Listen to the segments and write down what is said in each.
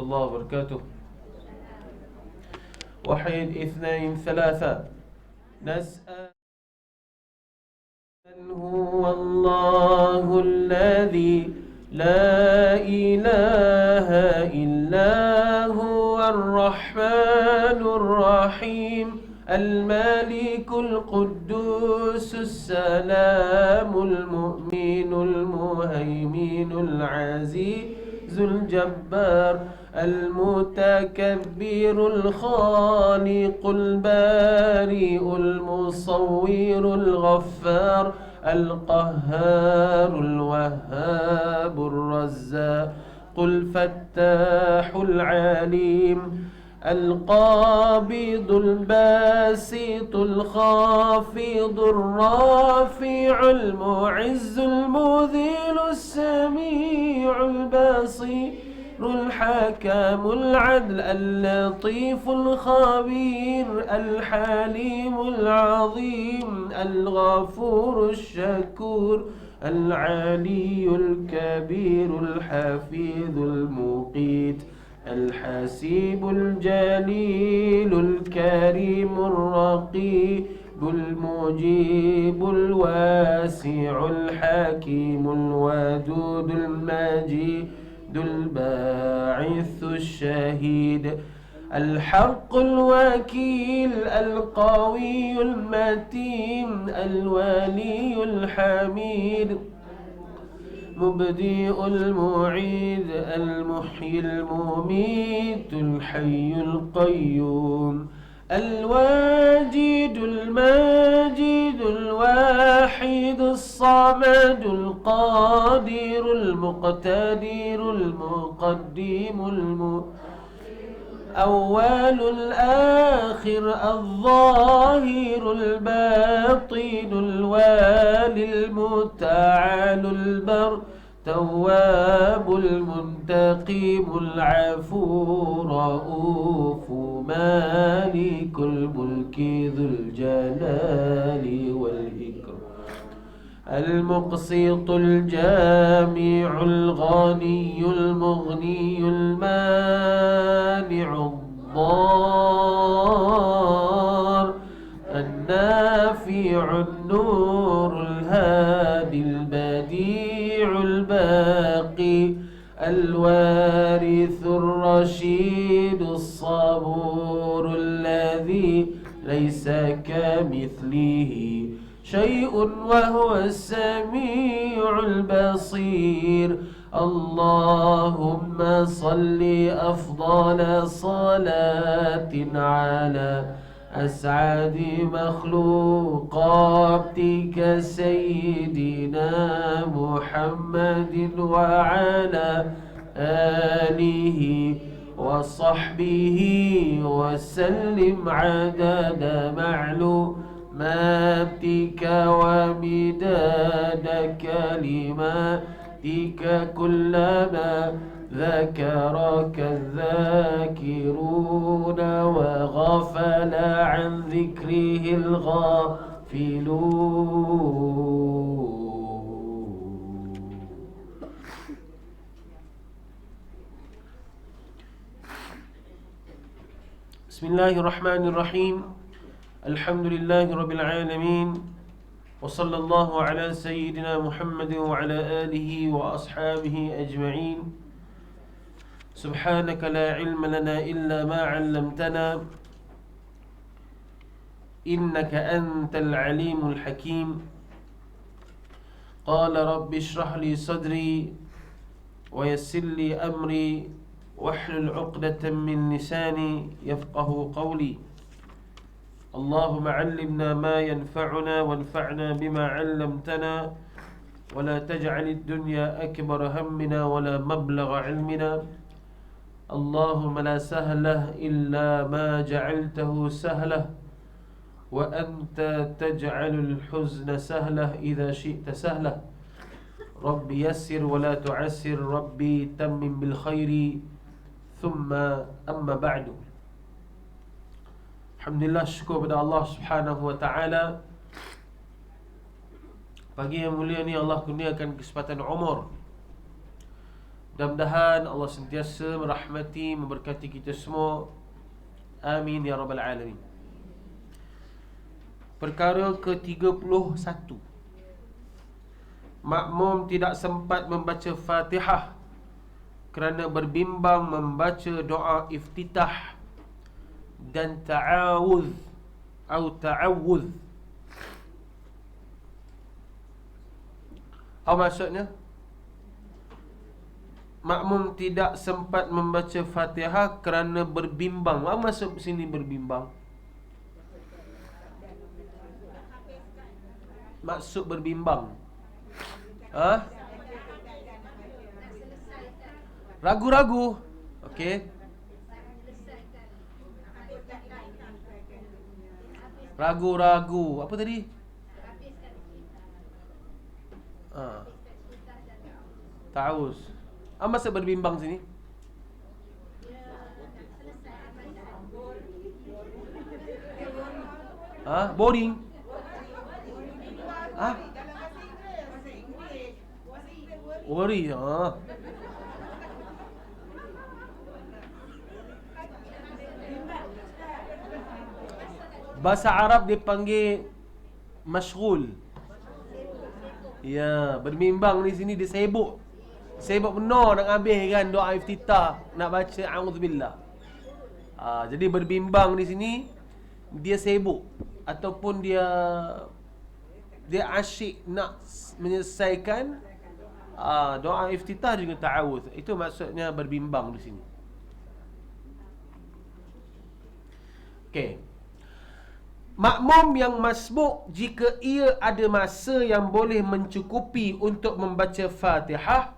الله وبركاته. واحد اثنين ثلاثة. نسأل من هو الله الذي لا إله إلا هو الرحمن الرحيم الملك القدوس السلام المؤمن المهيمن العزيز الجبار المتكبر الخالق البارئ المصور الغفار القهار الوهاب الرزاق الفتاح العليم القابض الباسط الخافض الرافع المعز المذل السميع البصير الحكم العدل اللطيف الخبير الحليم العظيم الغفور الشكور العلي الكبير الحفيظ المقيت الحسيب الجليل الكريم الرقيب المجيب الواسع الحكيم الودود المجيد الباعث الشهيد الحق الوكيل القوي المتين الولي الحميد مبدئ المعيد المحيي المميت الحي القيوم الواجد الماجد الواحد الصمد القادر المقتدر المقدم الأول الآخر الظاهر الباطن الوالي المتعال البر تواب المنتقم العفو رؤوف مالك الملك ذو الجلال والإكرام المقسط الجامع الغني المغني المانع الضار النافع النور الهادي البديع الباقي الوارث الرشيد الصبور الذي ليس كمثله شيء وهو السميع البصير اللهم صل أفضل صلاة على أسعد مخلوقاتك سيدنا محمد وعلى آله وصحبه وسلم عدد معلوماتك ومداد كلماتك كلما ذكرك الذاكرون وغفل عن ذكره الغافلون. بسم الله الرحمن الرحيم. الحمد لله رب العالمين وصلى الله على سيدنا محمد وعلى آله وأصحابه أجمعين. سبحانك لا علم لنا إلا ما علمتنا إنك أنت العليم الحكيم. قال رب اشرح لي صدري ويسر لي أمري واحلل عقدة من لساني يفقه قولي. اللهم علمنا ما ينفعنا وانفعنا بما علمتنا ولا تجعل الدنيا أكبر همنا ولا مبلغ علمنا. اللهم لا سهل إلا ما جعلته سهله وأنت تجعل الحزن سهله إذا شئت سهله. ربي يسر ولا تعسر ربي تمم بالخير ثم أما بعد. Alhamdulillah, syukur kepada Allah Subhanahu wa taala. Pagi yang mulia ni Allah kurniakan kesempatan umur Mudah-mudahan Allah sentiasa merahmati, memberkati kita semua. Amin ya rabbal alamin. Perkara ke-31, makmum tidak sempat membaca Fatihah kerana berbimbang membaca doa iftitah dan ta'awudh atau ta'awudh. Apa maksudnya? Makmum tidak sempat membaca Fatihah kerana berbimbang. Apa maksud sini berbimbang? Maksud berbimbang, ragu-ragu. Okey. Ragu-ragu. Apa tadi? Ta'awuz. Apa maksud berbimbang sini? Boring. Worry. Bahasa Arab dipanggil masyghul. Ya, berbimbang di sini dia sibuk. Sibuk benar nak habiskan doa iftitah, nak baca a'udzubillah. Jadi berbimbang di sini dia sibuk ataupun dia asyik nak menyelesaikan doa iftitah dengan ta'awudz. Itu maksudnya berbimbang di sini. Okey. Makmum yang masbuk, jika ia ada masa yang boleh mencukupi untuk membaca Fatihah,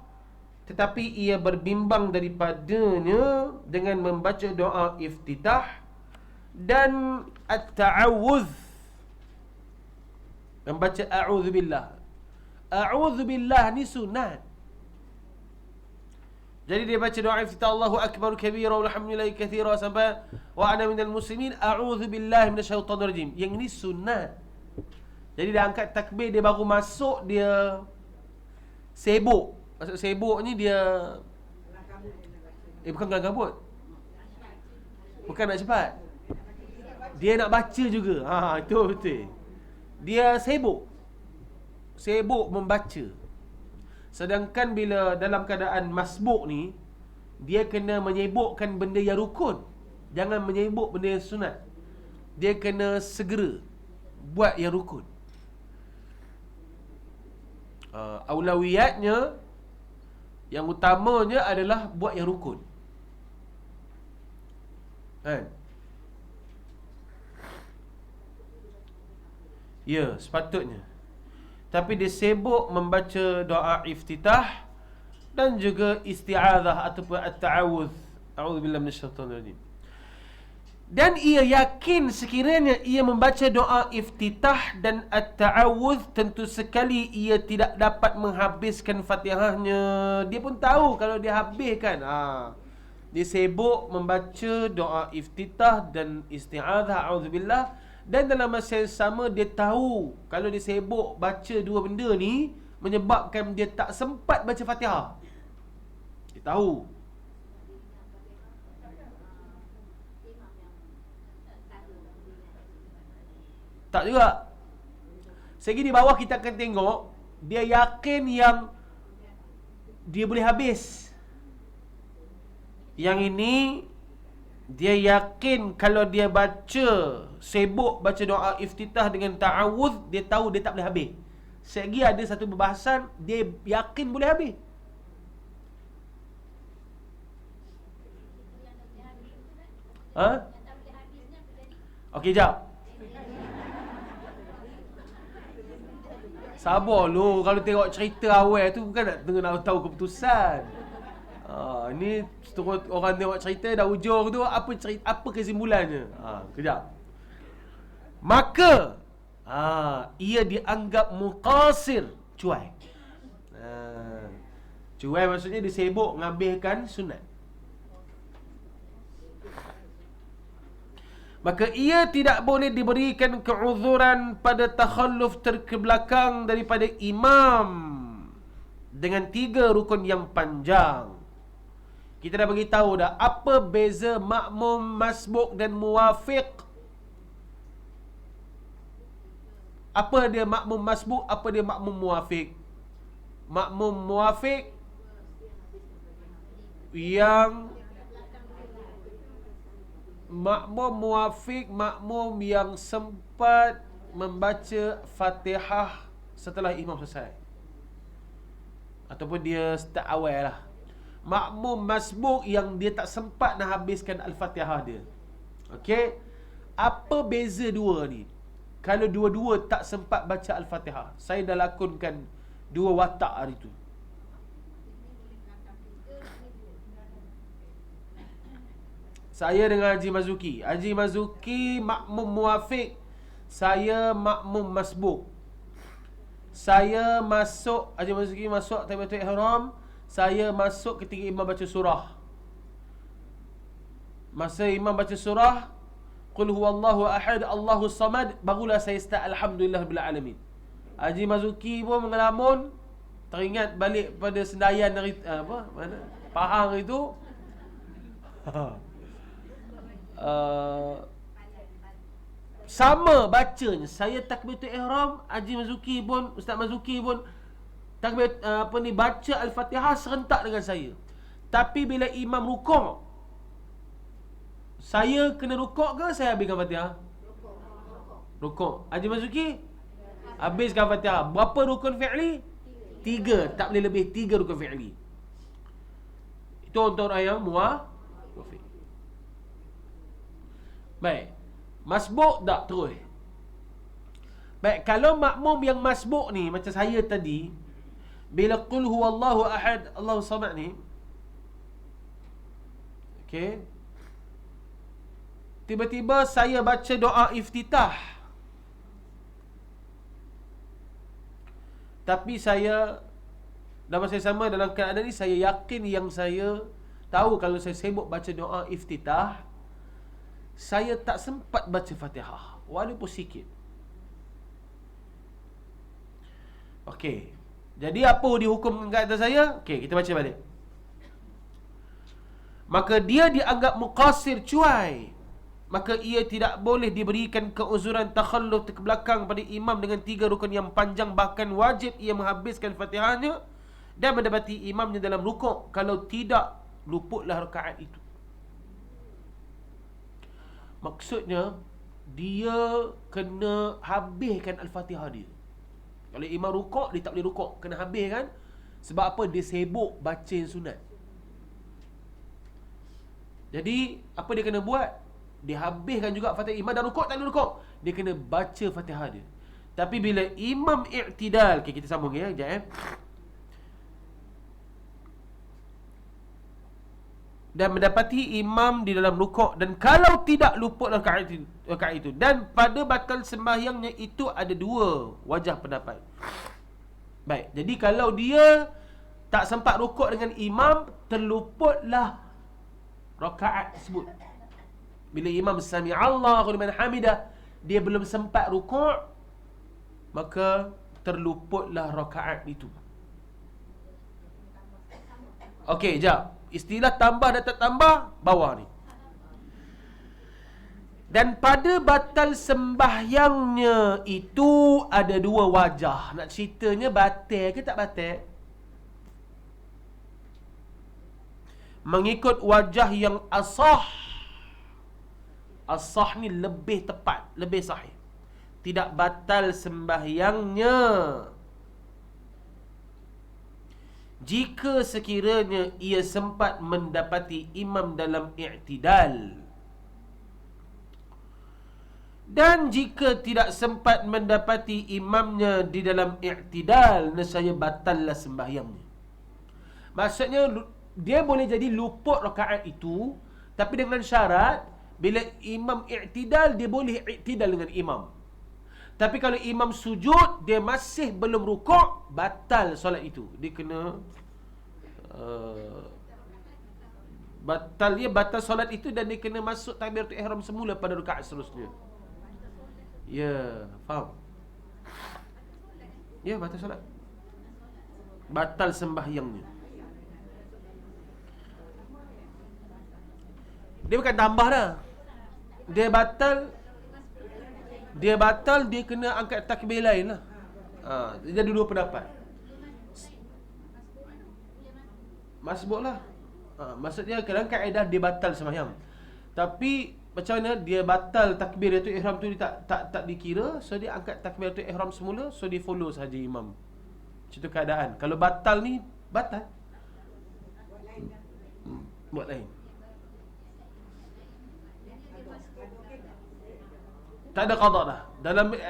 tetapi ia berbimbang daripadanya dengan membaca doa iftitah dan at-ta'awudz, membaca a'udzubillah. A'udzubillah ni sunat. Jadi dia baca doa iftitah Allahu akbar kabira walhamdulillahi katsira sampai wa ana minal muslimin a'udzubillahi minasyaitonir rajim. Yang ini sunat. Jadi dia angkat takbir, dia baru masuk, dia sibuk. Maksud sibuk ni dia bukan kelang kabut. Bukan nak cepat. Dia nak baca juga. Itu betul. Dia sibuk. Sibuk membaca. Sedangkan bila dalam keadaan masbuk ni, dia kena menyibukkan benda yang rukun. Jangan menyibuk benda yang sunat. Dia kena segera buat yang rukun. Aulawiyatnya, yang utamanya adalah buat yang rukun. Kan? Ya, sepatutnya. Tapi dia sibuk membaca doa iftitah dan juga isti'adzah ataupun at-ta'awudz. A'udzubillahi minasyaitonir rajim. Dan ia yakin sekiranya ia membaca doa iftitah dan at-ta'awudz, tentu sekali ia tidak dapat menghabiskan Fatihahnya. Dia pun tahu kalau dia habiskan. Dia sibuk membaca doa iftitah dan isti'adzah, a'udzubillah. Dan dalam masa yang sama dia tahu kalau dia sibuk baca dua benda ni menyebabkan dia tak sempat baca Fatihah. Dia tahu. Tak juga. Segi di bawah kita akan tengok dia yakin yang dia boleh habis. Yang ini dia yakin kalau dia baca, sibuk baca doa iftitah dengan ta'awudz, dia tahu dia tak boleh habis. Segi ada satu perbahasan, dia yakin boleh habis. Okey, jap. Sabar lu, kalau tengok cerita awal tu bukan nak tahu keputusan. Ini seterus orang tengok cerita dah hujung tu, apa kesimpulannya? Kejap. Maka ia dianggap muqasir, cuai. Cuai maksudnya dia sibuk ngabihkan sunat. Maka ia tidak boleh diberikan keuzuran pada takhalluf terkebelakang daripada imam dengan 3 rukun yang panjang. Kita dah bagi tahu dah apa beza makmum masbuk dan muwafiq. Apa dia makmum masbuk, apa dia makmum muwafiq? Makmum muwafiq yang makmum yang sempat membaca Fatihah setelah imam selesai, ataupun dia start awal lah. Makmum masbuk yang dia tak sempat nak habiskan Al-Fatihah dia. Okey, apa beza dua ni? Kalau dua-dua tak sempat baca Al-Fatihah, saya dah lakonkan 2 watak hari tu. Saya dengan Haji Mazuki. Haji Mazuki makmum muwafiq, saya makmum masbuk. Saya masuk, Haji Mazuki masuk takbiratul ihram, saya masuk ketika imam baca surah. Masa imam baca surah Qul huwallahu ahad Allahus samad, barulah saya start alhamdulillah rabbil alamin. Haji Mazuki pun mengelamun, teringat balik pada sendayan hari Pahang itu. Sama bacanya. Saya takbiratul ihram, Haji Mazuki pun, Ustaz Mazuki pun takbir baca Al-Fatihah serentak dengan saya. Tapi bila imam rukuk, saya kena rukuk ke saya habiskan Fatihah? Rukuk. Haji Mazuki habiskan Fatihah. Berapa rukun fi'li? 3. Tak boleh lebih 3 rukun fi'li. Itu untuk orang yang muwafiq. Baik. Masbuk tak terus. Baik, kalau makmum yang masbuk ni macam saya tadi, bila qul huwallahu ahad Allahu samad ni, okey, tiba-tiba saya baca doa iftitah, tapi saya dalam masa yang sama, dalam keadaan ni saya yakin yang saya tahu kalau saya sibuk baca doa iftitah, saya tak sempat baca Fatihah walaupun sikit. Okey, jadi apa dihukum kat atas saya? Okey, kita baca balik. Maka dia dianggap muqassir, cuai, maka ia tidak boleh diberikan keuzuran takhalluf ke belakang pada imam dengan 3 rukun yang panjang. Bahkan wajib ia menghabiskan Fatihahnya dan mendapati imamnya dalam rukuk. Kalau tidak, luputlah rakaat itu. Maksudnya, dia kena habiskan Al-Fatihah dia. Kalau imam rukuk, dia tak boleh rukuk, kena habiskan. Sebab apa? Dia sibuk baca yang sunat. Jadi, apa dia kena buat? Dia habiskan juga Fatihah. Imam dah rukuk, tak boleh rukuk, dia kena baca Fatihah dia. Tapi bila imam i'tidal, okay, kita sambung ya, sekejap dan mendapati imam di dalam rukuk, dan kalau tidak luput rakaat itu, dan pada batal sembahyangnya itu ada 2 wajah pendapat. Baik, jadi kalau dia tak sempat rukuk dengan imam, terluputlah rakaat tersebut. Bila imam sami'allahu liman hamidah, dia belum sempat rukuk, maka terluputlah rakaat itu. Okey, jap. Istilah tambah dan tak tambah bawah ni. Dan pada batal sembahyangnya itu ada 2 wajah. Nak ceritanya batal ke tak batal? Mengikut wajah yang asah. Asah ni lebih tepat, lebih sahih. Tidak batal sembahyangnya jika sekiranya ia sempat mendapati imam dalam i'tidal, dan jika tidak sempat mendapati imamnya di dalam i'tidal, nescaya batallah sembahyangnya. Maksudnya dia boleh jadi luput rakaat itu, tapi dengan syarat bila imam i'tidal, dia boleh i'tidal dengan imam. Tapi kalau imam sujud, dia masih belum rukuk, batal solat itu. Dia kena batal solat itu, dan dia kena masuk takbiratul ihram semula pada rakaat seterusnya. Ya, faham? Ya, batal solat. Batal sembahyangnya. Dia bukan tambah dah. Dia batal, dia kena angkat takbir lain lah. Dia ada dua pendapat. Masbuk lah. Maksudnya kadang kaedah dia batal sembahyang. Tapi macam mana dia batal takbiratul ihram tu, dia tak dikira, so dia angkat takbiratul ihram semula, so dia follow saja imam. Macam tu keadaan. Kalau batal ni batal. Buat lain. Tak ada qada dah.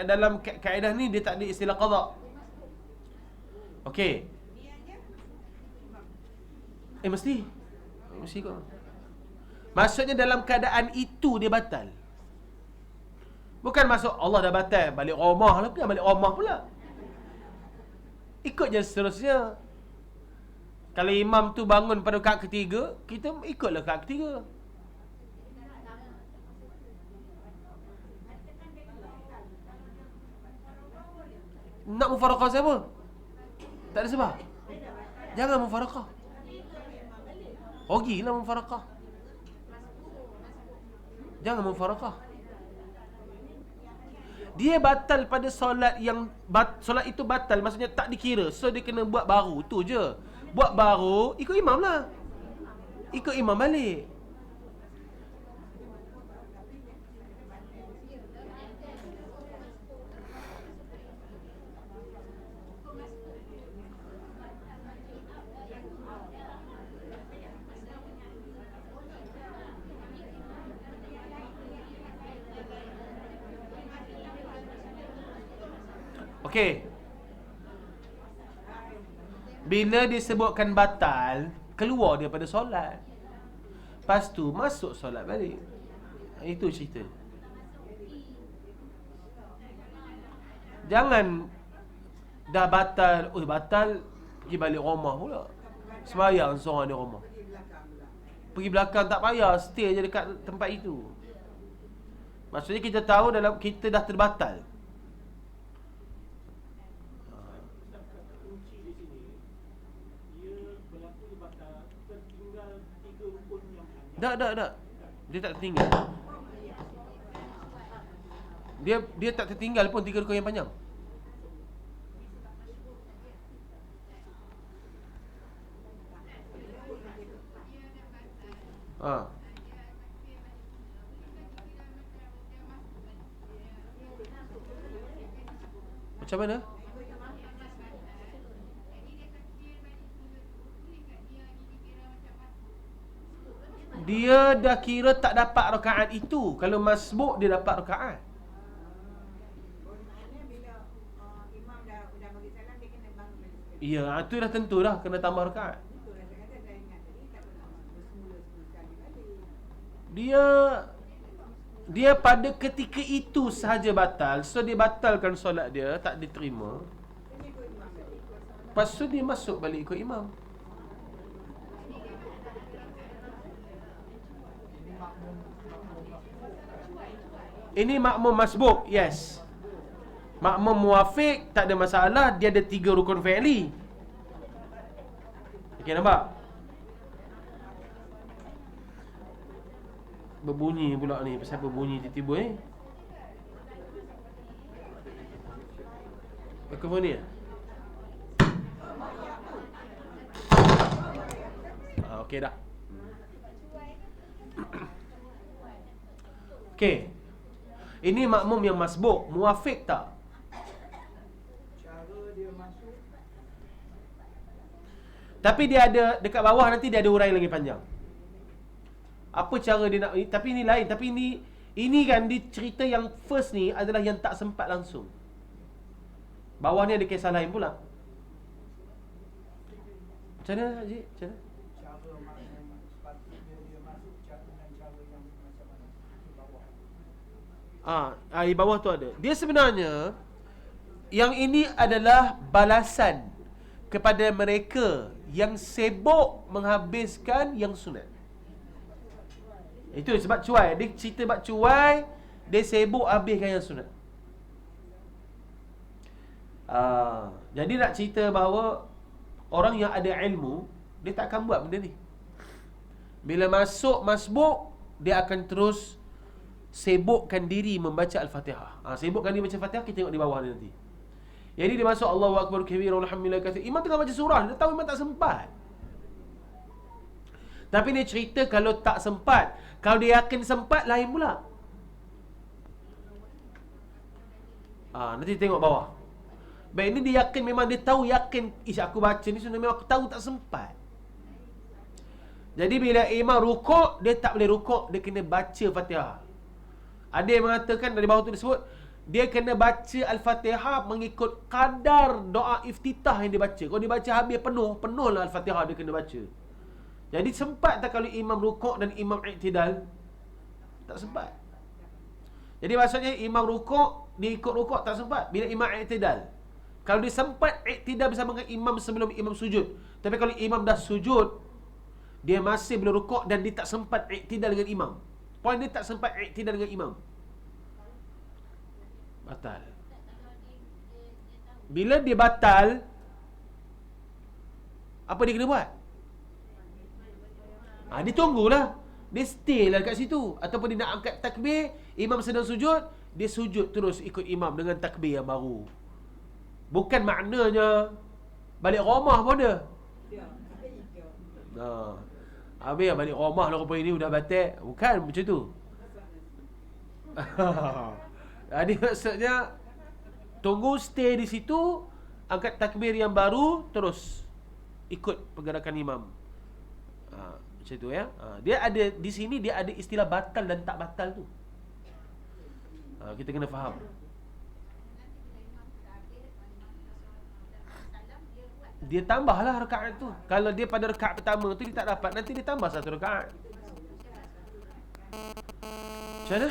Dalam kaedah ni dia tak ada istilah qada. Okey. Mesti kot. Maksudnya dalam keadaan itu dia batal. Bukan masuk Allah dah batal, balik rumah lah, bukan balik rumah pula. Ikut je seterusnya. Kalau imam tu bangun pada rakaat ketiga, kita ikutlah rakaat ketiga. Nak mufarakah siapa? Tak ada sebab. Jangan mufarakah. Rugilah mufarakah. Jangan mufarakah. Dia batal pada solat yang solat itu batal, maksudnya tak dikira, so dia kena buat baru. Tu je. Buat baru, ikut imam lah. Ikut imam balik. Okey. Bila disebutkan batal, keluar daripada solat. Lepas tu masuk solat balik. Itu cerita. Jangan dah batal, batal, pergi balik rumah pula. Sembahyang seorang di rumah. Pergi belakang tak payah, stay je dekat tempat itu. Maksudnya kita tahu dalam kita dah terbatal. Tak. Dia tak tertinggal. Dia tak tertinggal pun 3 rukun yang panjang. Macam mana? Dia dah kira tak dapat rakaat itu. Kalau masbuk dia dapat rakaat. Ya, itu dah tentu dah kena tambah rakaat. Dia pada ketika itu sahaja batal, so dia batalkan solat dia, tak diterima. Lepas tu dia masuk balik ikut imam. Ini makmum masbuk, yes. Makmum muafiq tak ada masalah, dia ada 3 rukun fi'li. Okey, nampak? Berbunyi pula ni, pasal berbunyi tiba-tiba mikrofon ni. Okey dah. Okey. Ini makmum yang masbuk, muafiq tak? Cara dia masuk. Tapi dia ada dekat bawah, nanti dia ada uraian lagi panjang. Apa cara dia nak, tapi ini lain, tapi ini kan di cerita yang first ni adalah yang tak sempat langsung. Bawah ni ada kisah lain pula. Macam mana Haji? Macam mana? Di bawah tu ada. Dia sebenarnya yang ini adalah balasan kepada mereka yang sibuk menghabiskan yang sunat. Itu sebab cuai. Dia cerita bab cuai, dia sibuk habiskan yang sunat. Jadi nak cerita bahawa orang yang ada ilmu, dia tak akan buat benda ni. Bila masuk masbuk, dia akan terus sibukkan diri membaca Al-Fatihah. Sibukkan diri baca Al-Fatihah, kita tengok di bawah ni nanti. Jadi dia masuk Allahu Akbar kabira walhamdulillah katsir. Imam tengah baca surah, dia tahu imam tak sempat. Tapi dia cerita kalau tak sempat, kalau dia yakin sempat, lain pula. Nanti tengok bawah. Baik, ni dia yakin, memang dia tahu yakin, aku baca ni sebenarnya memang aku tahu tak sempat. Jadi bila imam rukuk, dia tak boleh rukuk, dia kena baca Fatihah. Ada yang mengatakan dari bawah tu disebut, dia kena baca Al-Fatihah mengikut kadar doa iftitah yang dia baca. Kalau dia baca habis penuhlah Al-Fatihah dia kena baca. Jadi sempat tak kalau imam rukuk dan imam i'tidal? Tak sempat. Jadi maksudnya imam rukuk, dia ikut rukuk tak sempat. Bila imam i'tidal, kalau dia sempat i'tidal bersama dengan imam sebelum imam sujud. Tapi kalau imam dah sujud, dia masih belum rukuk dan dia tak sempat i'tidal dengan imam. Poin dia tak sempat i'tidal dengan imam, batal. Bila dia batal, apa dia kena buat? Dia tunggulah. Dia stay lah kat situ. Ataupun dia nak angkat takbir, imam sedang sujud, dia sujud terus ikut imam dengan takbir yang baru. Bukan maknanya balik rumah pun dia. Habis balik rumah lah rupa ini udah batal. Bukan macam tu. Jadi maksudnya tunggu, stay di situ, angkat takbir yang baru, terus ikut pergerakan imam. Macam tu ya. Dia ada di sini, dia ada istilah batal dan tak batal tu. Kita kena faham. Dia tambahlah rakaat tu. Kalau dia pada rakaat pertama tu dia tak dapat, nanti dia tambah satu rakaat. Macam mana?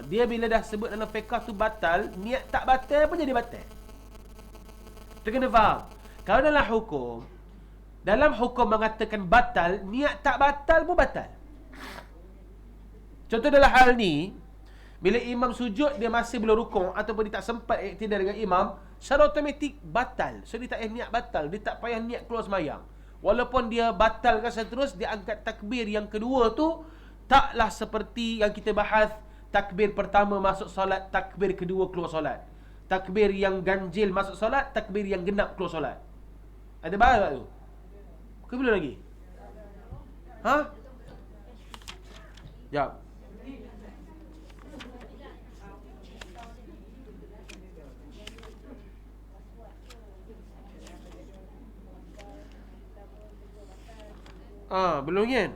Dia bila dah sebut dalam fiqh tu batal, niat tak batal pun jadi batal. Kita kena faham. Kalau dalam hukum mengatakan batal, niat tak batal pun batal. Contoh dalam hal ni, bila imam sujud dia masih belum rukuk ataupun dia tak sempat iktidal dengan imam, secara automatik batal. So dia tak payah niat batal, dia tak payah niat keluar sembahyang. Walaupun dia batalkan seterus, dia angkat takbir yang kedua tu taklah seperti yang kita bahas takbir pertama masuk solat, takbir kedua keluar solat. Takbir yang ganjil masuk solat, takbir yang genap keluar solat. Ada bahas tak tu? Ke belum lagi? Jap. Belum kan?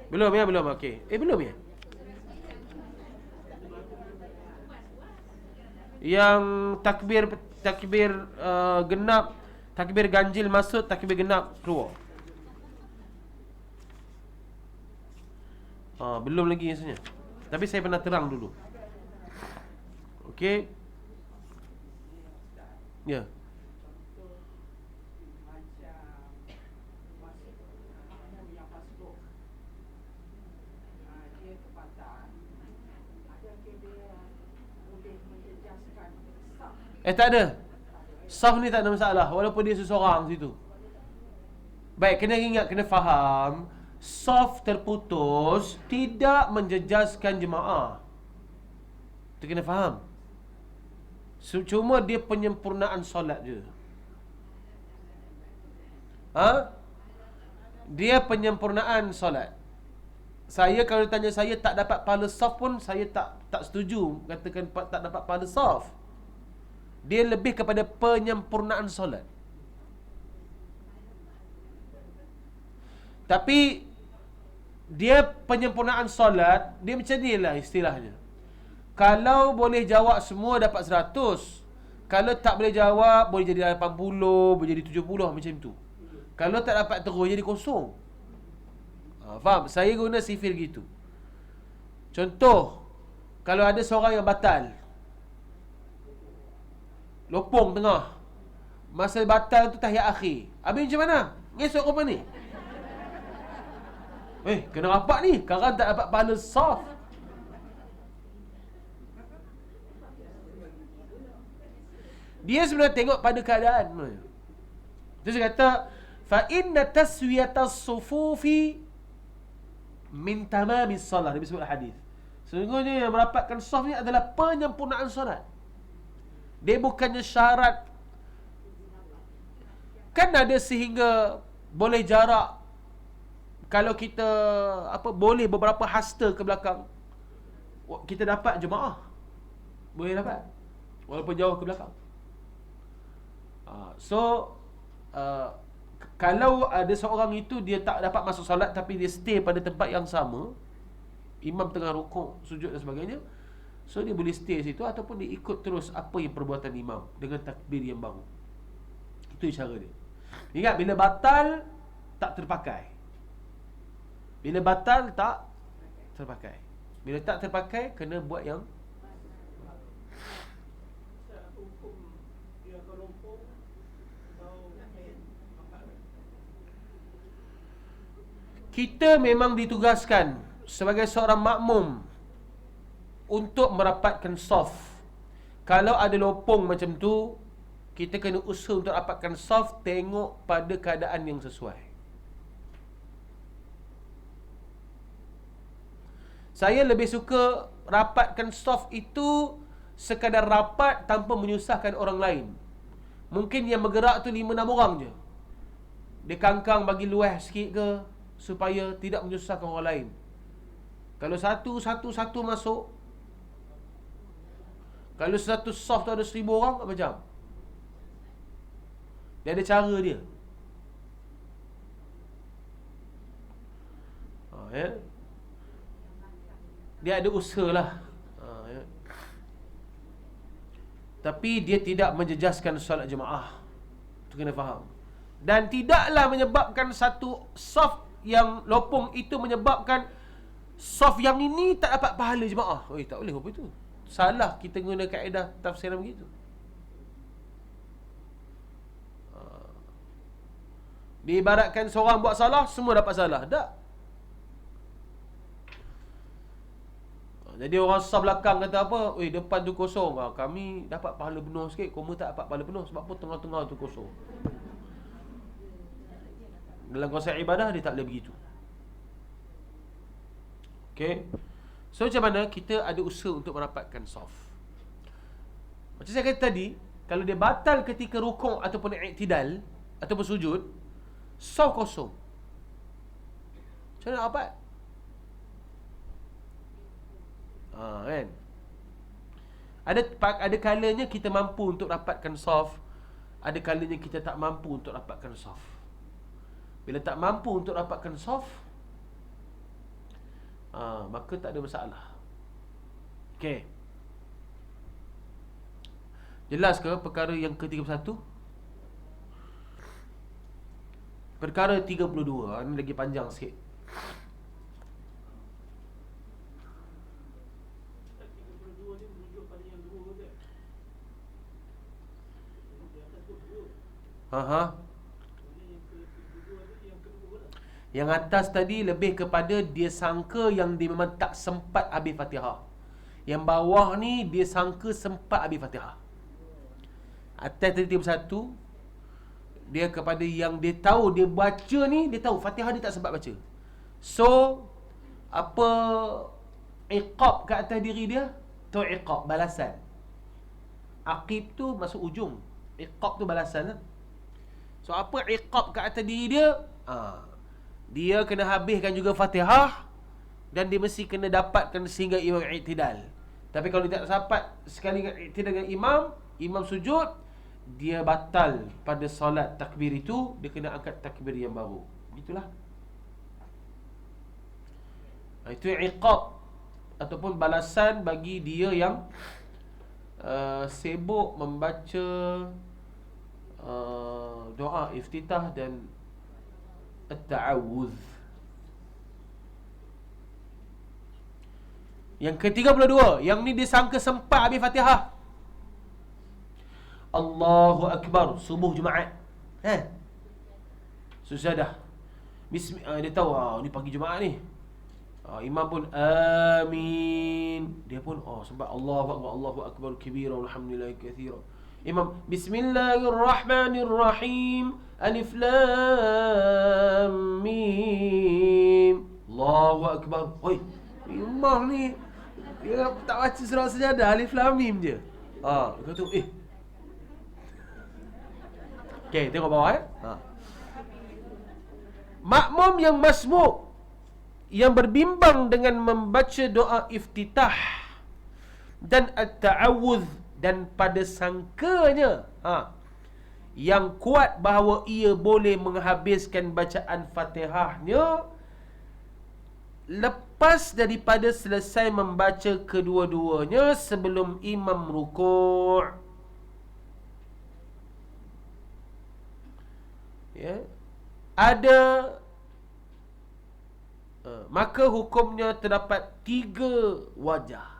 Belum ya, belum. Okey. Belum ya? Yang takbir genap, takbir ganjil masuk, takbir genap keluar. Belum lagi rasanya. Tapi saya pernah terang dulu. Okey. Ya. Tak ada. Saf ni tak ada masalah, walaupun dia seseorang situ. Baik, kena ingat, kena faham, saf terputus tidak menjejaskan jemaah. Kita kena faham. Cuma dia penyempurnaan solat je. Dia penyempurnaan solat. Saya kalau tanya saya tak dapat pahala saf pun saya tak setuju katakan tak dapat pahala saf. Dia lebih kepada penyempurnaan solat. Tapi dia penyempurnaan solat, dia macam ni lah istilahnya. Kalau boleh jawab semua dapat 100. Kalau tak boleh jawab, boleh jadi 80, boleh jadi 70, macam tu. Kalau tak dapat terus, jadi kosong. Faham? Saya guna sifir gitu. Contoh, kalau ada seorang yang batal, lopong tengah, masa batal tu tahiyat akhir, habis macam mana? Ngesok apa ni? Kena rapat ni, sekarang tak dapat pahala saf. Dia sebenarnya tengok pada keadaan. Itu saya kata, fa inna taswiyatas sufufi min tamamis salat. Dia sebut hadis. Sesungguhnya yang merapatkan saf ni adalah penyempurnaan solat. Dia bukannya syarat. Kan ada sehingga boleh jarak. Kalau kita boleh beberapa hasta ke belakang, kita dapat jemaah. Boleh dapat walaupun jauh ke belakang. Kalau ada seorang itu dia tak dapat masuk solat tapi dia stay pada tempat yang sama, imam tengah rukuk, sujud dan sebagainya, so dia boleh stay situ ataupun dia ikut terus apa yang perbuatan imam dengan takbir yang baru. Itu cara dia. Ingat, bila batal tak terpakai. Bila batal tak terpakai. Bila tak terpakai, kena buat yang kita memang ditugaskan sebagai seorang makmum untuk merapatkan saf. Kalau ada lopong macam tu, kita kena usaha untuk rapatkan saf, tengok pada keadaan yang sesuai. Saya lebih suka rapatkan saf itu sekadar rapat tanpa menyusahkan orang lain. Mungkin yang bergerak tu 5-6 orang je. Dia kangkang bagi luas sikit ke, supaya tidak menyusahkan orang lain. Kalau satu masuk, kalau satu saf tu ada 1000 orang, apa macam? Dia ada cara dia. Ya? Dia ada usaha lah. Ya? Tapi dia tidak menjejaskan solat jemaah. Itu kena faham. Dan tidaklah menyebabkan satu saf yang lopong itu menyebabkan saf yang ini tak dapat pahala jemaah. Tak boleh apa itu. Salah kita guna kaedah tafsiran begitu. Diibaratkan seorang buat salah, semua dapat salah. Tak. Jadi orang saf belakang kata apa? Depan tu kosong. Kami dapat pahala penuh sikit, kamu tak dapat pahala penuh. Sebab apa tengah-tengah tu kosong. Dalam konsep ibadah dia tak boleh begitu. Okay. So macam mana kita ada usaha untuk merapatkan saf. Macam saya kata tadi, kalau dia batal ketika rukuk ataupun i'tidal ataupun sujud, saf kosong. Macam mana nak rapat? Kan? Ada kalanya kita mampu untuk rapatkan saf, ada kalanya kita tak mampu untuk rapatkan saf. Bila tak mampu untuk rapatkan saf, maka tak ada masalah. Okey. Jelas ke perkara yang ke-31? Perkara 32. Ini lagi panjang sikit. Yang atas tadi lebih kepada dia sangka yang dia memang tak sempat habis Fatihah. Yang bawah ni dia sangka sempat habis Fatihah. Atas tadi 31, dia kepada yang dia tahu dia baca ni, dia tahu Fatihah dia tak sempat baca. So apa iqab kat atas diri dia? Tu iqab, balasan. Aqib tu masuk ujung, iqab tu balasan lah. So apa iqab kat atas diri dia? Dia kena habiskan juga Fatihah, dan dia mesti kena dapatkan sehingga imam i'tidal. Tapi kalau dia tak dapat sekali i'tidal dengan imam sujud, dia batal pada solat takbir itu, dia kena angkat takbir yang baru. Begitulah. Itu iqab ataupun balasan bagi dia yang sibuk membaca doa iftitah dan at-ta'awudz. Yang ke-32, yang ni disangka sempat habis Fatihah. Allahu Akbar, subuh Jumaat. Susadah. Dia tahu ni pagi Jumaat ni. Imam pun amin. Dia pun sebab Allahu Akbar kabira walhamdulillahi katsira. Imam Bismillahirrahmanirrahim, Alif Lam Mim, Allahu Akbar. Oi, imam ni dia tak baca surah Sajadah, Alif Lam Mim je. Kau tu okey, tengok bawah makmum yang masbuk yang berbimbang dengan membaca doa iftitah dan at-ta'awudz, dan pada sangkanya yang kuat bahawa ia boleh menghabiskan bacaan Fatihahnya lepas daripada selesai membaca kedua-duanya sebelum imam rukuk. Ya. Ada maka hukumnya terdapat 3 wajah.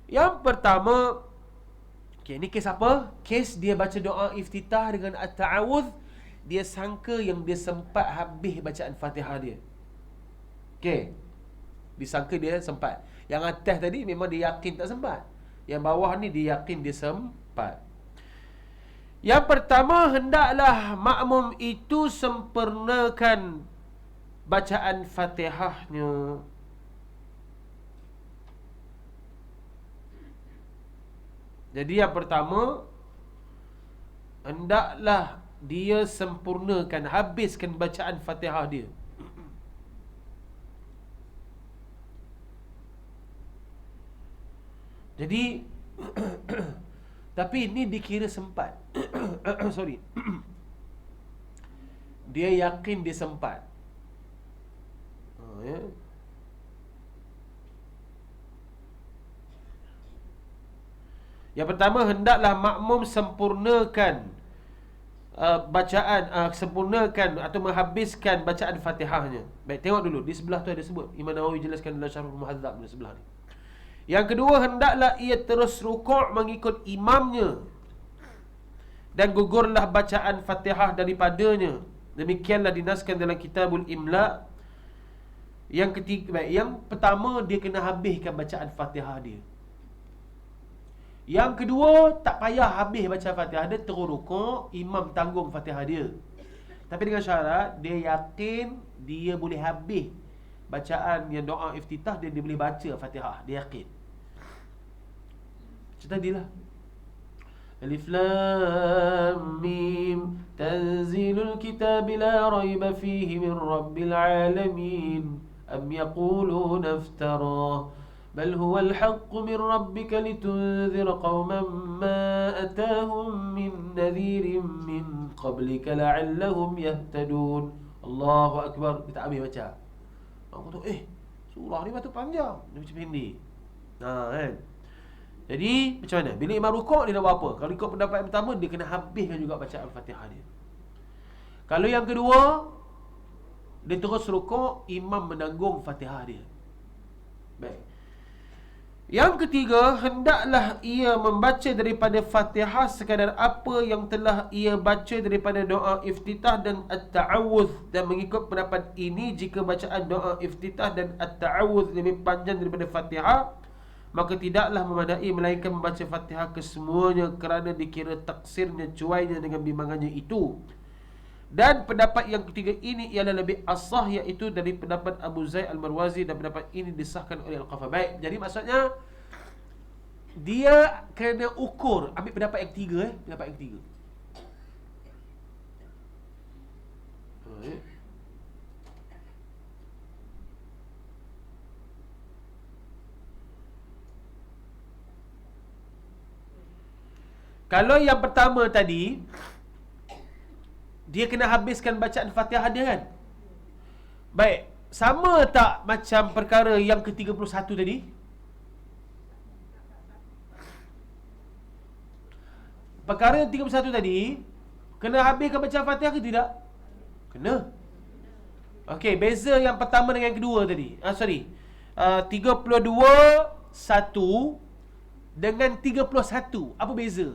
Yang pertama, ni kes apa? Kes dia baca doa iftitah dengan at-ta'awudz, dia sangka yang dia sempat habis bacaan Fatihah dia. Disangka dia sempat. Yang atas tadi memang dia yakin tak sempat. Yang bawah ni dia yakin dia sempat. Yang pertama, hendaklah makmum itu sempurnakan bacaan Fatihahnya. Jadi yang pertama, hendaklah dia sempurnakan, habiskan bacaan Fatihah dia. Jadi tapi ini dikira sempat. Sorry. Dia yakin dia sempat. Ya. Yang pertama, hendaklah makmum sempurnakan sempurnakan atau menghabiskan bacaan Fatihahnya. Baik, tengok dulu di sebelah tu ada sebut. Imam Nawawi jelaskan dalam Syarhul Muhadzab di sebelah ni. Yang kedua, hendaklah ia terus rukuk mengikut imamnya dan gugurlah bacaan Fatihah daripadanya. Demikianlah dinaskan dalam Kitabul Imla. Yang ketiga, yang pertama, dia kena habiskan bacaan Fatihah dia. Yang kedua, tak payah habis baca Fatihah dia, terus rukuk, imam tanggung Fatihah dia. Tapi dengan syarat dia yakin dia boleh habis bacaan yang doa iftitah dia boleh baca Fatihah, dia yakin. Macam tadilah. Alif Lam Mim, Tanzilul Kitab la raiba fihi min Rabbil Alamin, am yaquluna iftara, bal huwa al-haqq min rabbika litunzira qauman ma atahum min nadhirin min qablika la'allahum yahtadun. Allahu Akbar. Dia tak habis baca. Aku tu surah ni batu panjang, dia macam pendek. Kan. Jadi macam mana? Bila imam rukuk dia nak buat apa? Kalau ikut pendapat yang pertama, dia kena habiskan juga bacaan Fatihah dia. Kalau yang kedua, dia terus rukuk, imam menanggung Fatihah dia. Baik. Yang ketiga, hendaklah ia membaca daripada Fatihah sekadar apa yang telah ia baca daripada doa iftitah dan at-ta'awudz, dan mengikut pendapat ini, jika bacaan doa iftitah dan at-ta'awudz lebih panjang daripada Fatihah, maka tidaklah memadai melainkan membaca Fatihah kesemuanya, kerana dikira taksirnya, cuainya dengan bimbangannya itu. Dan pendapat yang ketiga ini ialah lebih asah, iaitu dari pendapat Abu Zaid Al-Marwazi, dan pendapat ini disahkan oleh Al-Qafa. Baik, jadi maksudnya dia kena ukur, ambil pendapat yang ketiga pendapat yang ketiga. Kalau yang pertama tadi, dia kena habiskan bacaan Fatihah dia kan? Baik, sama tak macam perkara yang ke-31 tadi? Perkara yang 31 tadi, kena habiskan bacaan Fatihah ke tidak? Kena. Okey, beza yang pertama dengan yang kedua tadi. 32 1 dengan 31. Apa beza?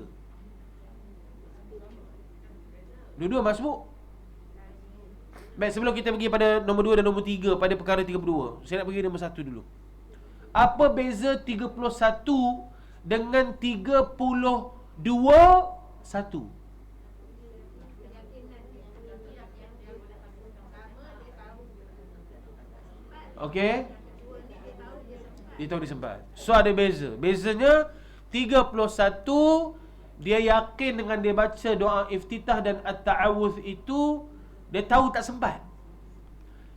Dua-dua masbuk. Baik, sebelum kita pergi pada nombor 2 dan nombor 3 pada perkara 32, saya nak pergi nombor 1 dulu. Apa beza 31 dengan 32 1. Okey, dia tahu dia sempat. So ada beza. Bezanya 31 dia yakin dengan dia baca doa iftitah dan at-ta'awudz itu dia tahu tak sempat.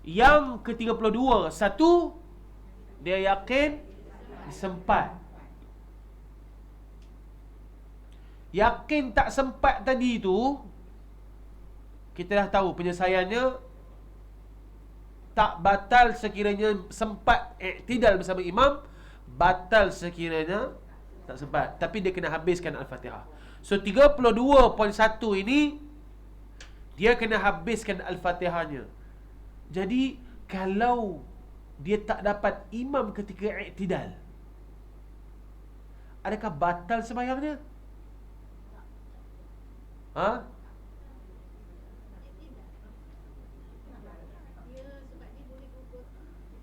Yang ke-32 1 dia yakin sempat. Yakin tak sempat tadi tu kita dah tahu penyelesaiannya tak batal sekiranya sempat iktidal bersama imam, batal sekiranya tak sempat, tapi dia kena habiskan Al-Fatihah. So 32.1 ini dia kena habiskan Al-Fatihahnya. Jadi kalau dia tak dapat imam ketika iktidal, adakah batal sembahyangnya? Ha?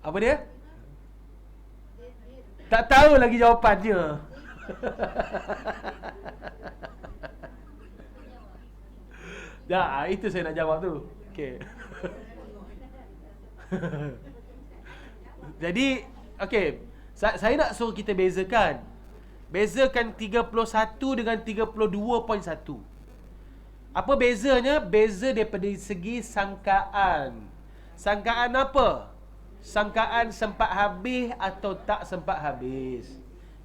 Apa dia? Tak tahu lagi jawapannya. Dah, itu saya nak jawab tu. Okey. Jadi, okey, saya nak suruh kita bezakan. Bezakan 31 dengan 32.1. Apa bezanya? Beza daripada segi sangkaan. Sangkaan apa? Sangkaan sempat habis atau tak sempat habis.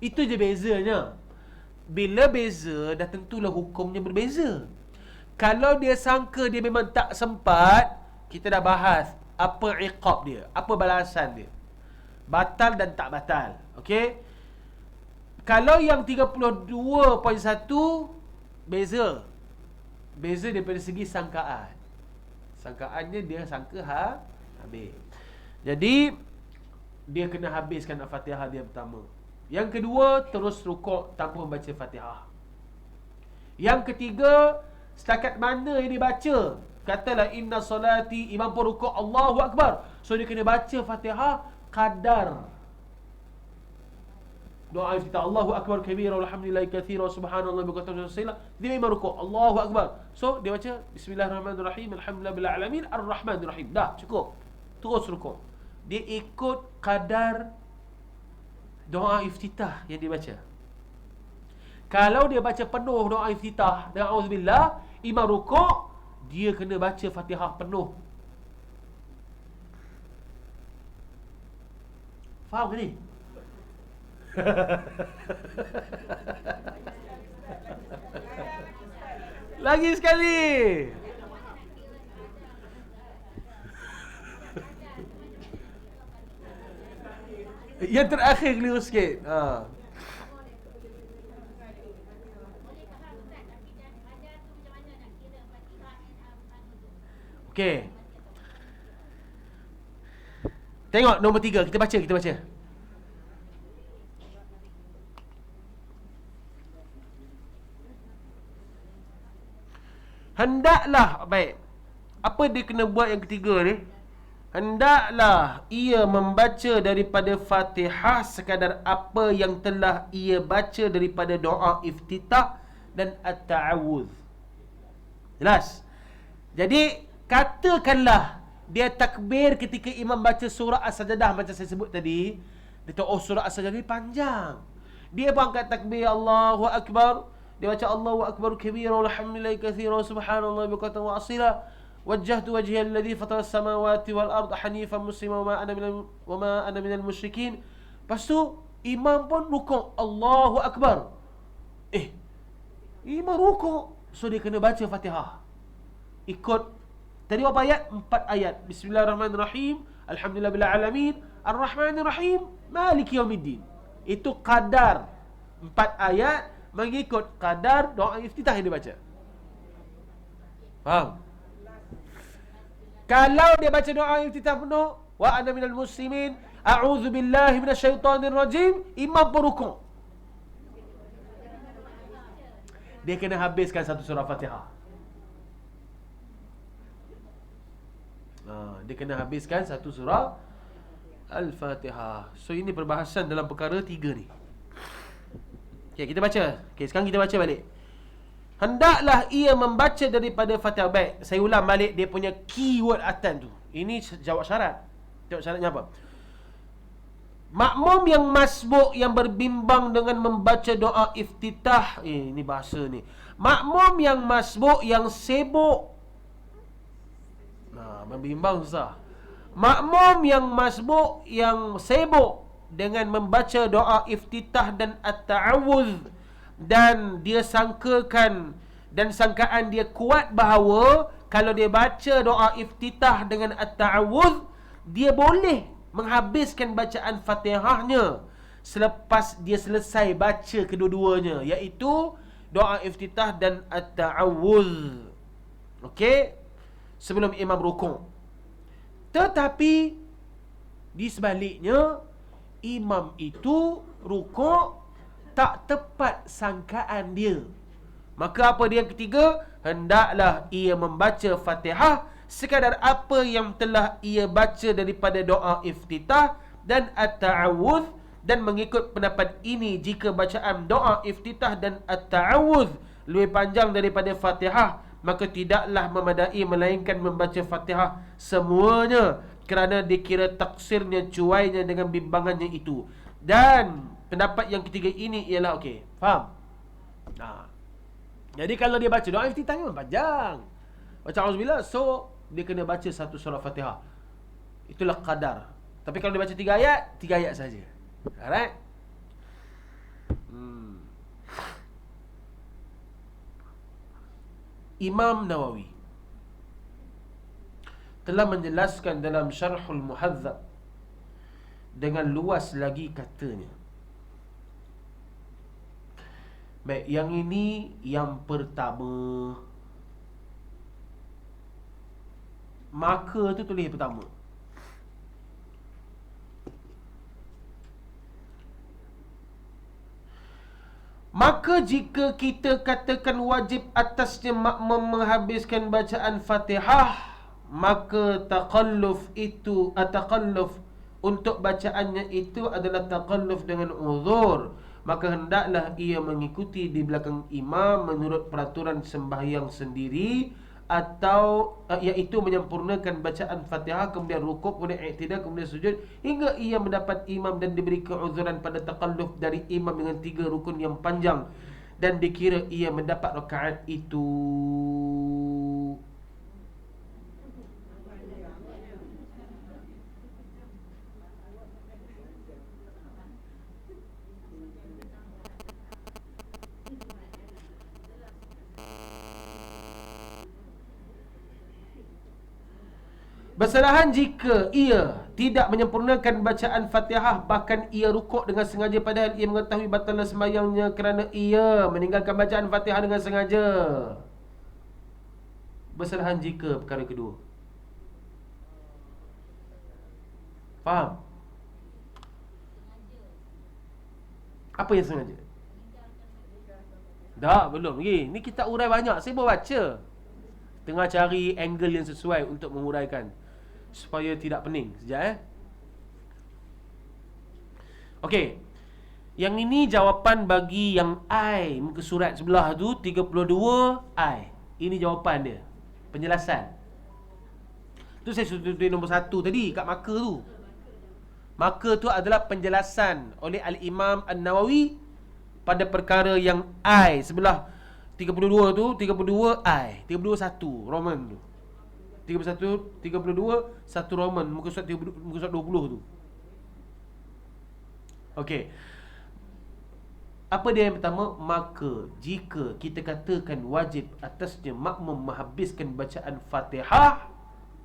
Itu je bezanya. Bila beza, dah tentulah hukumnya berbeza. Kalau dia sangka dia memang tak sempat, kita dah bahas apa iqab dia, apa balasan dia, batal dan tak batal. Okey. Kalau yang 32.1 beza. Beza daripada segi sangkaan. Sangkaannya dia sangka habis. Jadi dia kena habiskan Al-Fatihah dia pertama. Yang kedua, terus rukuk tanpa membaca Fatihah. Yang ketiga, setakat mana yang dibaca. Katalah inna solati, imam pun rukuk Allahu Akbar. So dia kena baca Fatihah kadar doa iftitah, Allahu Akbar kabira walhamdulillahi katsira subhanallah biqadri wasila. Dia memang rukuk Allahu Akbar. So dia baca bismillahirrahmanirrahim alhamdulillahil alamin arrahmanirrahim. Dah cukup. Terus rukuk. Dia ikut kadar doa iftitah yang dia baca. Kalau dia baca penuh doa iftitah dengan auzubillah, imam rukuk, dia kena baca Fatihah penuh. Faham ke ni? Lagi sekali. Yang terakhir keliru sikit. Okey. Tengok nombor 3. Kita baca. Hendaklah, baik. Apa dia kena buat yang ketiga ni? Hendaklah ia membaca daripada Fatihah sekadar apa yang telah ia baca daripada doa iftitah dan at-ta'awudz. Jelas? Jadi, katakanlah dia takbir ketika imam baca surah As-Sajdah macam saya sebut tadi. Dia tahu, oh surah As-Sajdah ni panjang. Dia pun angkat takbir Allahu Akbar. Dia baca Allahu Akbar kabira walhamdulillahi katsira subhanallah biqadri wa asila. Wajjahtu wajhiya alladhi fatara as-samawati wal ard hanifan muslima wa ma ana minal musyrikin. Lepas tu imam pun rukuk Allahu Akbar. Imam rukuk, so dia kena baca Fatihah. Ikut tadi berapa ayat? 4 ayat. Bismillahirrahmanirrahim, alhamdulillahil alamin, arrahmanirrahim, maliki yaumiddin. Itu kadar 4 ayat mengikut kadar doa iftitah yang dibaca. Faham? Kalau dia baca doa iftitah penuh, wa ana minal muslimin, a'udzu billahi minasyaitonir rajim, imam pun rukuk. Dia kena habiskan satu surah Fatihah. Dia kena habiskan satu surah Al-Fatihah. So ini perbahasan dalam perkara 3 ni. Okey, kita baca. Okey, sekarang kita baca balik. Hendaklah ia membaca daripada Fatihah. Baik, saya ulang balik dia punya keyword atas tu. Ini jawab syarat. Jawab syaratnya apa? Makmum yang masbuk yang berbimbang dengan membaca doa iftitah. Ini bahasa ni. Makmum yang masbuk yang sibuk. Nah, berbimbang susah. Makmum yang masbuk yang sibuk dengan membaca doa iftitah dan at-ta'awudz, dan dia sangkakan dan sangkaan dia kuat bahawa kalau dia baca doa iftitah dengan at-ta'awudz, dia boleh menghabiskan bacaan Fatihahnya selepas dia selesai baca kedua-duanya, iaitu doa iftitah dan at-ta'awudz. Okey, sebelum imam rukuk. Tetapi di sebaliknya, imam itu rukuk tak tepat sangkaan dia. Maka apa dia yang ketiga? Hendaklah ia membaca Fatihah sekadar apa yang telah ia baca daripada doa iftitah dan at-ta'awudz, dan mengikut pendapat ini jika bacaan doa iftitah dan at-ta'awudz lebih panjang daripada Fatihah, maka tidaklah memadai melainkan membaca Fatihah semuanya, kerana dikira taksirnya, cuainya dengan bimbangannya itu. Dan pendapat yang ketiga ini ialah okey, faham? Jadi kalau dia baca doa iftitah memang panjang, baca auzubillah, so dia kena baca satu surah Fatihah. Itulah qadar. Tapi kalau dia baca 3 ayat saja. Alright? Imam Nawawi telah menjelaskan dalam Syarhul Muhadzab dengan luas lagi katanya. Baik, yang ini yang pertama. Maka tu tulis pertama. Maka jika kita katakan wajib atasnya makmum menghabiskan bacaan Fatihah, maka taqalluf untuk bacaannya itu adalah taqalluf dengan uzur. Maka hendaklah ia mengikuti di belakang imam menurut peraturan sembahyang sendiri, atau iaitu menyempurnakan bacaan Fatihah, kemudian rukuk, kemudian i'tidal, kemudian sujud, hingga ia mendapat imam dan diberi keuzuran pada taqalluf dari imam dengan 3 rukun yang panjang, dan dikira ia mendapat rakaat itu. Bersalahan jika ia tidak menyempurnakan bacaan Fatihah, bahkan ia rukuk dengan sengaja padahal ia mengetahui batalnya sembahyangnya kerana ia meninggalkan bacaan Fatihah dengan sengaja. Bersalahan jika perkara kedua. Faham? Apa yang sengaja? Dah, belum lagi. Ni kita urai banyak. Saya baru baca. Tengah cari angle yang sesuai untuk menguraikan, supaya tidak pening. Sekejap Okey. Yang ini jawapan bagi yang I, muka surat sebelah tu 32 I. Ini jawapan dia. Penjelasan. Tu saya sudah tulis nombor 1 tadi kat marker tu. Marker tu adalah penjelasan oleh Al-Imam An-Nawawi pada perkara yang I sebelah 32 tu, 32 I, 32 1 Roman tu. 32 1 Roman, muka surat 20 tu. Okey. Apa dia yang pertama? Maka jika kita katakan wajib atasnya makmum menghabiskan bacaan Fatihah.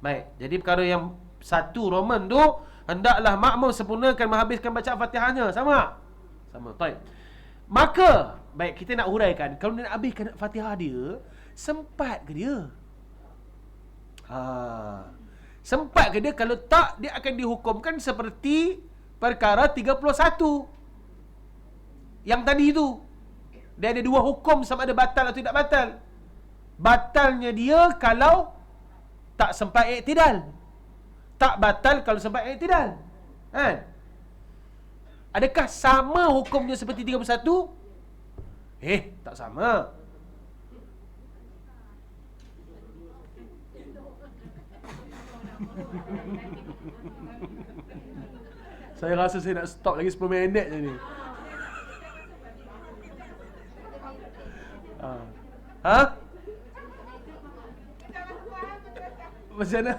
Baik, jadi perkara yang 1 Roman tu, hendaklah makmum sempurnakan menghabiskan bacaan Fatihahnya. Sama? Sama. Baik. Maka, baik, kita nak huraikan, kalau dia nak habiskan Fatihah dia, sempat ke dia? Sempat ke dia? Kalau tak, dia akan dihukumkan seperti perkara 31 yang tadi tu. Dia ada 2 hukum, sama ada batal atau tidak batal. Batalnya dia kalau tak sempat i'tidal, tak batal kalau sempat i'tidal. Adakah sama hukumnya seperti 31? Tak sama. Saya rasa saya nak stop lagi 10 minit je ni. Ha? Macam mana?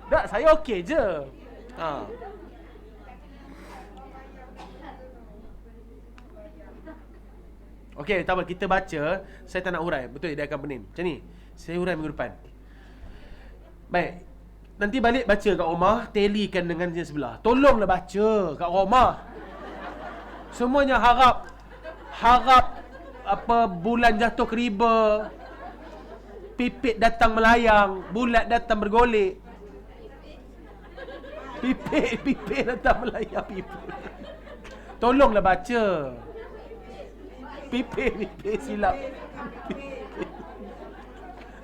Tak, saya okey je. Okey, tak apa, kita baca. Saya tak nak hurai. Betul, dia akan pening. Macam ni, saya hurai minggu depan. Baik. Nanti balik baca kat rumah, talikan dengan yang sebelah. Tolonglah baca kat rumah. Semuanya harap apa bulan jatuh ke riba, pipit datang melayang, bulat datang bergolek. Pipit datang melayang, pipit. Tolonglah baca. Pipit silap.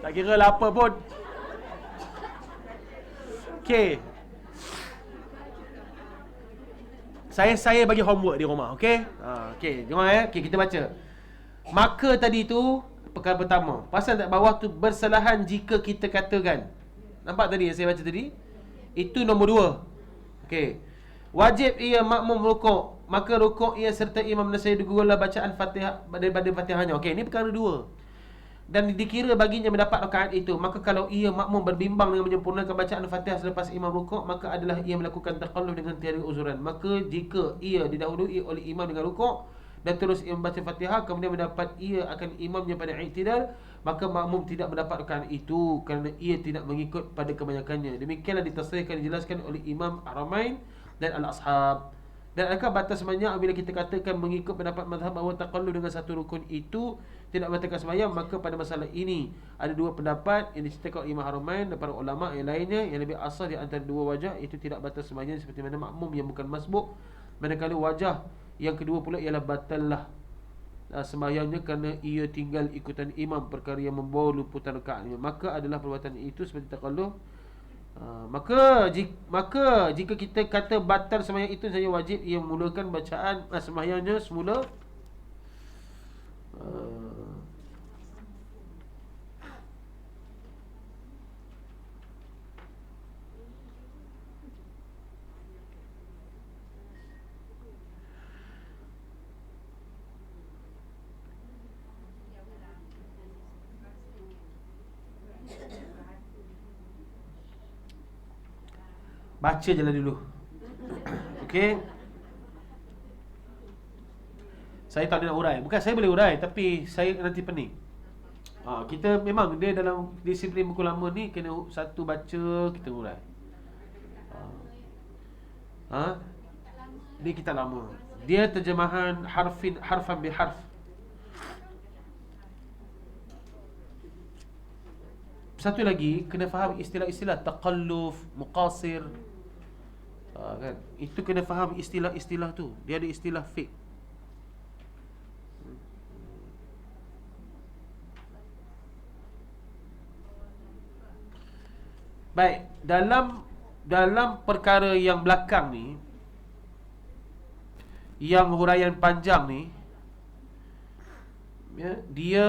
Tak kira lah apa pun. Okey. Saya bagi homework di rumah, okey? Okey, jom okey, kita baca. Maka tadi tu perkara pertama. Pasal tak bawah tu bersalahan jika kita katakan. Nampak tadi yang saya baca tadi? Itu nombor 2. Okey. Wajib ia makmum rukuk, maka rukuk ia serta imam menasai digugurlah bacaan Fatihah daripada Fatihahnya. Okey, ini perkara 2. Dan dikira baginya mendapat rakaat itu. Maka kalau ia makmum berbimbang dengan menyempurnakan bacaan Fatihah selepas imam rukuk, maka adalah ia melakukan taqalluf dengan tiada uzuran. Maka jika ia didahului oleh imam dengan rukuk dan terus ia membaca Fatihah, kemudian mendapat ia akan imamnya pada i'tidal, maka makmum tidak mendapat rakaat itu kerana ia tidak mengikut pada kebanyakannya. Demikianlah ditasrihkan, dijelaskan oleh Imam Haramain dan Al-Ashab. Dan adakah batas sembahyang bila kita katakan mengikut pendapat mazhab bahawa taqallud dengan satu rukun itu tidak membatalkan sembahyang? Maka pada masalah ini ada 2 pendapat yang diceritakan oleh Imam Haramain dan para ulama yang lainnya. Yang lebih asal di antara 2 wajah itu tidak batal sembahyang seperti mana makmum yang bukan masbuk. Manakala wajah yang kedua pula ialah batallah sembahyangnya kerana ia tinggal ikutan imam perkara yang membawa luputan rakaatnya. Maka adalah perbuatan itu seperti taqallud. Maka jika kita kata batal sembahyang itu saja, wajib ia memulakan bacaan sembahyangnya semula baca je lah dulu. Okey. Saya tak nak urai. Bukan saya boleh urai, tapi saya nanti pening. Kita memang dia dalam disiplin buku lama ni kena satu baca, kita urai. Dia kitab lama. Dia terjemahan harfan biharf. Satu lagi, kena faham istilah-istilah taqalluf, muqasir. Kan? Itu kena faham istilah-istilah tu. Dia ada istilah fiqh. Baik, dalam perkara yang belakang ni, yang huraian panjang ni, ya, dia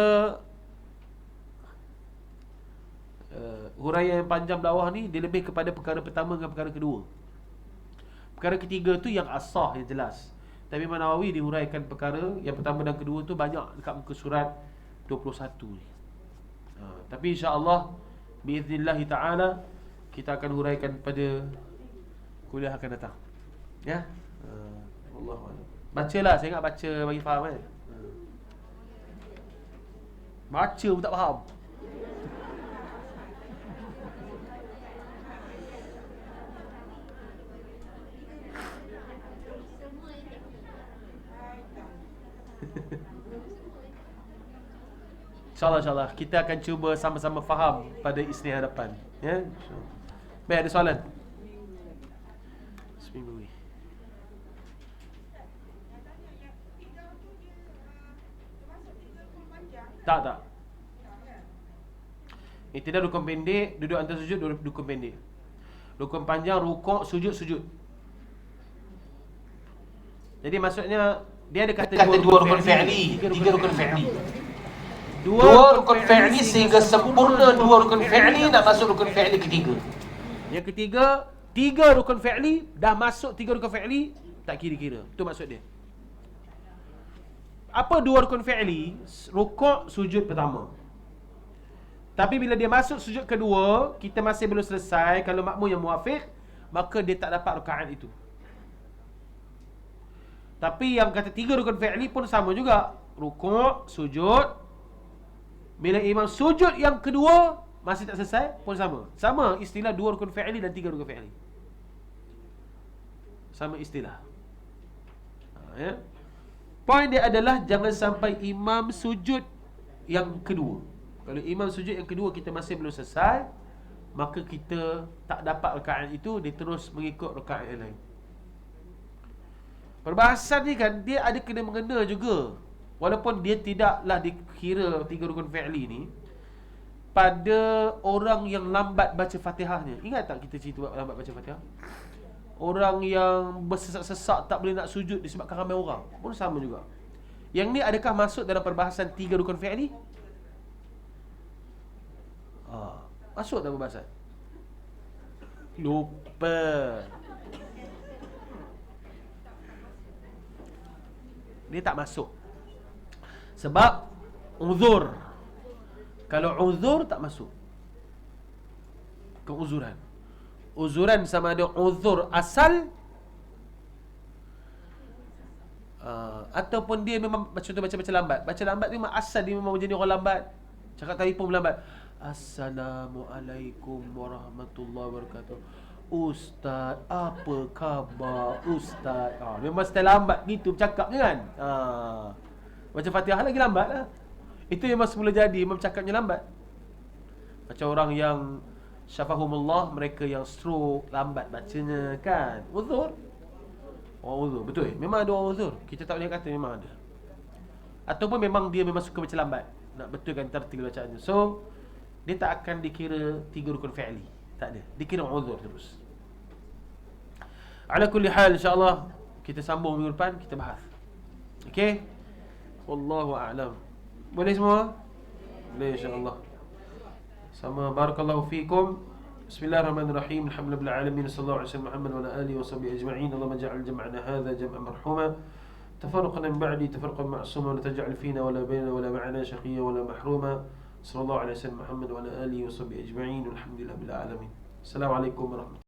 huraian yang panjang bawah ni dia lebih kepada perkara pertama dengan perkara kedua. Perkara ketiga tu yang asah, yang jelas. Tapi Imam Nawawi dihuraikan perkara yang pertama dan kedua tu banyak dekat muka surat 21 ni. Tapi insya-Allah biiznillah taala kita akan huraikan pada kuliah akan datang. Ya. Wallahu a'lam. Bacalah, saya ingat baca bagi faham kan. Baca pun tak faham. InsyaAllah kita akan cuba sama-sama faham pada Isnin hadapan. Ya, insyaAllah. Baik, ada soalan? Seminggu ni tak. Tidak rukun pendek, duduk antara sujud, rukun pendek. Rukun panjang, rukuk, sujud. Jadi maksudnya dia ada kata dua rukun fi'li, tiga rukun fi'li. Dua Dua rukun fi'li sehingga sempurna dua rukun fi'li, nak masuk rukun fi'li ketiga. Yang ketiga, tiga rukun fi'li dah masuk, tiga rukun fi'li tak kira-kira. Itu maksud dia. Apa dua rukun fi'li? Rukuk, sujud pertama. Tapi bila dia masuk sujud kedua, kita masih belum selesai. Kalau makmum yang muafiq, maka dia tak dapat rakaat itu. Tapi yang kata tiga rukun fi'li pun sama juga. Rukuk, sujud. Bila imam sujud yang kedua masih tak selesai pun sama. Sama istilah dua rukun fi'li dan tiga rukun fi'li. Sama istilah. Ya. Poin dia adalah jangan sampai imam sujud yang kedua. Kalau imam sujud yang kedua kita masih belum selesai, maka kita tak dapat rakaat itu, dia terus mengikut rakaat yang lain. Perbahasan ni kan dia ada kena mengena juga. Walaupun dia tidaklah dikira tiga rukun fi'li ni pada orang yang lambat baca Fatihahnya. Ingat tak kita cerita lambat baca Fatihah? Orang yang bersesak-sesak tak boleh nak sujud disebabkan ramai orang pun sama juga. Yang ni adakah masuk dalam perbahasan tiga rukun fi'li? Masuk dalam perbahasan? Lupa. Dia tak masuk. Sebab uzur. Kalau uzur tak masuk. Keuzuran. Uzuran sama ada uzur asal ataupun dia memang contoh baca lambat. Baca lambat ni memang asal dia memang jadi orang lambat. Cakap telefon lambat. Assalamualaikum warahmatullahi wabarakatuh. Ustaz, apa khabar Ustaz? Memang style lambat gitu bercakapnya kan. Baca Fatihah lagi lambat lah. Itu memang semula jadi, memang cakapnya lambat. Macam orang yang syafahumullah, mereka yang stroke, lambat bacanya kan. Uzur. Uzur, betul. Memang ada orang uzur. Kita tak boleh kata memang ada. Ataupun memang dia memang suka baca lambat, nak betulkan tartil bacaannya. So, dia tak akan dikira tiga rukun fi'li. Tak ada. Dikira uzur terus. Ala kulli hal, insyaAllah kita sambung minggu depan, kita bahas. Okey? Wallahu a'lam. Boleh semua? Boleh insyaAllah. Sama, barakallahu fiikum. Bismillahirrahmanirrahim. Alhamdulillah alamin. Sallallahu alaihi wasallam Muhammad wa ala alihi wa sahbihi ajma'in. Allahumma ja'al jam'ana hadha jam'an marhuma. تفرقا من بعدي تفرقا معصوما ولا تجعل فينا ولا بيننا ولا معنا شقيا ولا محروما صلى الله عليه وسلم محمد وعلى آله وصحبه أجمعين والحمد لله بالعالمين. السلام عليكم ورحمة الله.